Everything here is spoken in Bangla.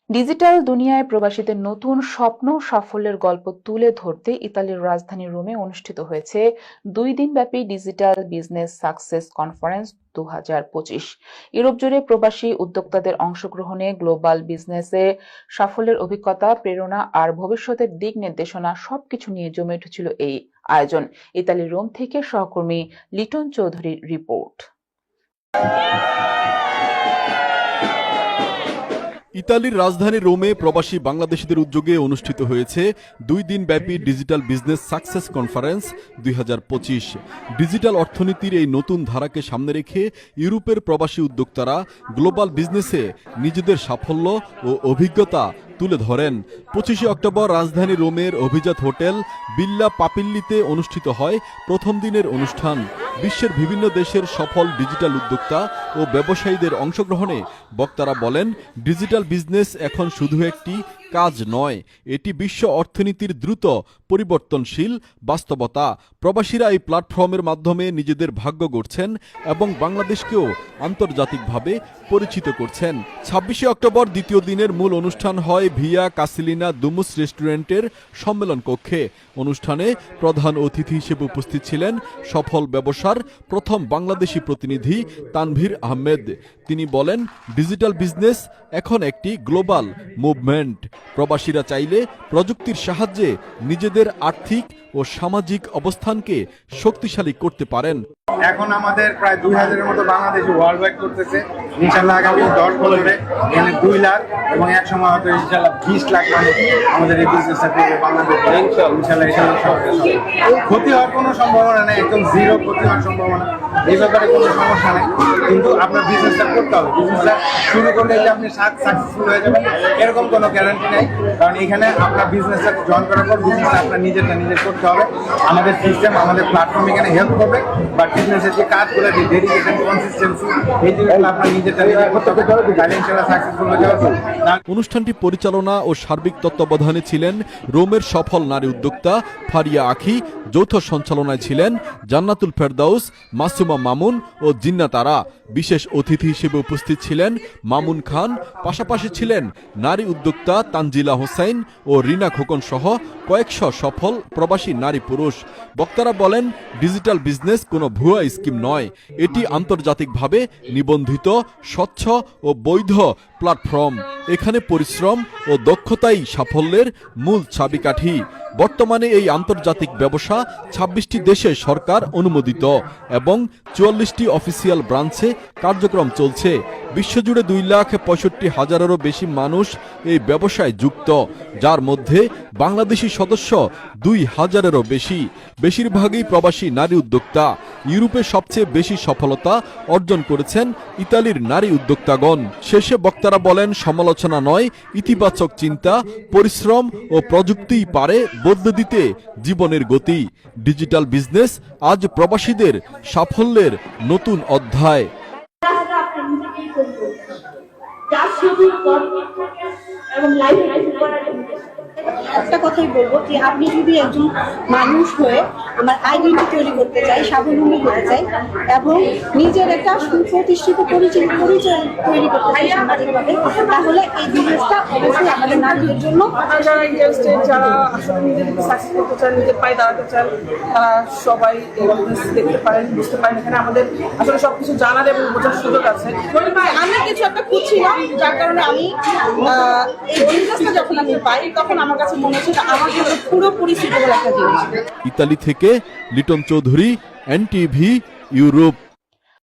ডিজিটাল দুনিয়ায় প্রবাসীদের নতুন স্বপ্ন সাফল্যের গল্প তুলে ধরতে ইতালির রাজধানী রোমে অনুষ্ঠিত হয়েছে 2 দিনব্যাপী digital business success conference 2025। Europe জুড়ে প্রবাসী উদ্যোক্তাদের অংশগ্রহণে গ্লোবাল বিজনেসে সাফল্যের অভিজ্ঞতা, প্রেরণা আর ভবিষ্যতের দিক নির্দেশনা সবকিছু নিয়ে জমে উঠেছিল এই আয়োজন। ইতালির রোম থেকে সহকর্মী লিটন চৌধুরীর রিপোর্ট। ইতালির রাজধানী রোমে প্রবাসী বাংলাদেশিদের উদ্যোগে অনুষ্ঠিত হয়েছে 2 দিনব্যাপী digital business success conference 2025। Digital অর্থনীতির এই নতুন ধারাকে সামনে রেখে ইউরোপের প্রবাসী উদ্যোক্তারা গ্লোবাল বিজনেসে নিজেদের সাফল্য ও অভিজ্ঞতা তুলে ধরেন। 25 অক্টোবর রাজধানী রোমের অভিজাত হোটেল বিল্লা পাপিল্লিতে অনুষ্ঠিত হয় প্রথম দিনের অনুষ্ঠান। বিশ্বের বিভিন্ন দেশের সফল ডিজিটাল উদ্যোক্তা ও ব্যবসায়ীদের অংশগ্রহণে বক্তারা বলেন, ডিজিটাল বিজনেস এখন শুধু একটি কাজ নয়, এটি বিশ্ব অর্থনীতির দ্রুত পরিবর্তনশীল বাস্তবতা। প্রবাসীরা এই প্ল্যাটফর্মের মাধ্যমে নিজেদের ভাগ্য গড়ছেন এবং বাংলাদেশকেও আন্তর্জাতিকভাবে পরিচিত করছেন। 26 অক্টোবর দ্বিতীয় দিনের মূল অনুষ্ঠান হয় ভিয়া কাসিলিনা দুমুস রেস্টুরেন্টের সম্মেলন কক্ষে। অনুষ্ঠানে প্রধান অতিথি হিসেবে উপস্থিত ছিলেন সফল ব্যবসার প্রথম বাংলাদেশি প্রতিনিধি তানভীর আহমেদ। তিনি বলেন, ডিজিটাল বিজনেস এখন একটি গ্লোবাল মুভমেন্ট। প্রবাসীরা চাইলে প্রযুক্তির সাহায্যে নিজেদের আর্থিক ও সামাজিক অবস্থানকে শক্তিশালী করতে পারেন। এখন আমাদের প্রায় 2000-এর মতো বাংলাদেশি ওয়ার্ল্ড ওয়াইড করতেছে। ইনশাল্লাহ আগামী 10 বছরে এখানে 2 লাখ এবং এক সময় হয়তো ইনশাল্লাহ 20 লাখ মানুষ আমাদের এই বিজনেসটা করবে বাংলাদেশে। ইনশাল্লাহ ক্ষতি হওয়ার কোনো সম্ভাবনা নেই, একদম জিরো ক্ষতি হওয়ার সম্ভাবনা। এই ব্যাপারে কোনো সমস্যা নেই, কিন্তু আপনার বিজনেসটা করতে হবে। বিজনেসটা শুরু করলে যে আপনি সাকসেসফুল হয়ে যাবেন এরকম কোনো গ্যারান্টি নেই, কারণ এখানে আপনার বিজনেসটা জয়েন করার পর বিজনেসটা আপনার নিজেরটা নিজের করতে হবে। আমাদের সিস্টেম, আমাদের প্ল্যাটফর্ম এখানে হেল্প করবে, বাট বিজনেসের যে কাজগুলো, যে ডেডিকেশন, কনসিস্টেন্সি, এই জিনিসগুলো আপনার নিজেরটা নিজের করতে হবে, তাহলে ইনশাআল্লাহ সাকসেসফুল হয়ে যাবে। অনুষ্ঠানটি পরিচালনা ও সার্বিক তত্ত্বাবধানে ছিলেন রোমের সফল নারী উদ্যোক্তা ফারিয়া আখি। যৌথ সঞ্চালনায় ছিলেন জান্নাতুল ফেরদাউস, মাসুমা মামুন ও জিন্নাত আরা। বিশেষ অতিথি হিসেবে উপস্থিত ছিলেন মামুন খান। পাশাপাশি ছিলেন নারী উদ্যোক্তা তানজিলা হোসাইন ও রিনা খোকন সহ কয়েকশো সফল প্রবাসী নারী পুরুষ। বক্তারা বলেন, ডিজিটাল বিজনেস কোনো ভুয়া স্কিম নয়, এটি আন্তর্জাতিকভাবে নিবন্ধিত, স্বচ্ছ ও বৈধ প্ল্যাটফর্ম। এখানে পরিশ্রম ও দক্ষতাই সাফল্যের মূল চাবিকাঠি। বর্তমানে এই আন্তর্জাতিক ব্যবসা 26টি দেশে সরকার অনুমোদিত এবং 44টি অফিসিয়াল ব্রাঞ্চে কার্যক্রম চলছে। বিশ্বজুড়ে 2,65,000-এরও বেশি মানুষ এই ব্যবসায় যুক্ত, যার মধ্যে বাংলাদেশি সদস্য 2,000-এরও বেশি। বেশিরভাগই প্রবাসী নারী উদ্যোক্তা। ইউরোপে সবচেয়ে বেশি সফলতা অর্জন করেছেন ইতালির নারী উদ্যোক্তাগণ। শেষে বক্তারা বলেন, সমালোচনা নয়, ইতিবাচক চিন্তা, পরিশ্রম ও প্রযুক্তিই পারে বদলে দিতে জীবনের গতি। ডিজিটাল বিজনেস আজ প্রবাসীদের সাফল্যের নতুন অধ্যায়। একটা কথাই বলবো যে আপনি যদি একজন মানুষ হয়ে আমার আইডেন্টি তৈরি করতে চাই, স্বাবলম্বী হতে চাই এবং নিজের একটা সুপ্রতিষ্ঠিত পরিচয় তৈরি করতে চাই সামাজিকভাবে, তাহলে এই বিজনেসটা অবশ্যই আমাদের নারীদের জন্য। যারা ইন্টারেস্টেড, যারা আসলে নিজেদেরকে সাকসেস করতে চান, নিজের পায়ে দাঁড়াতে চান, তারা সবাই এই বিজনেস দেখতে পারেন, বুঝতে পারেন। এখানে আমাদের আসলে সবকিছু জানার এবং বোঝার সুযোগ আছে। আমি কিছু একটা খুঁজছিলাম, যার কারণে আমি এই বিজনেসটা যখন আমি পাই তখন আমার কাছে মনে হচ্ছে আমার জন্য পুরোপুরি সুইটেবল একটা জিনিস। ইতালি থেকে লিটন চৌধুরী, NTV, ইউরোপ।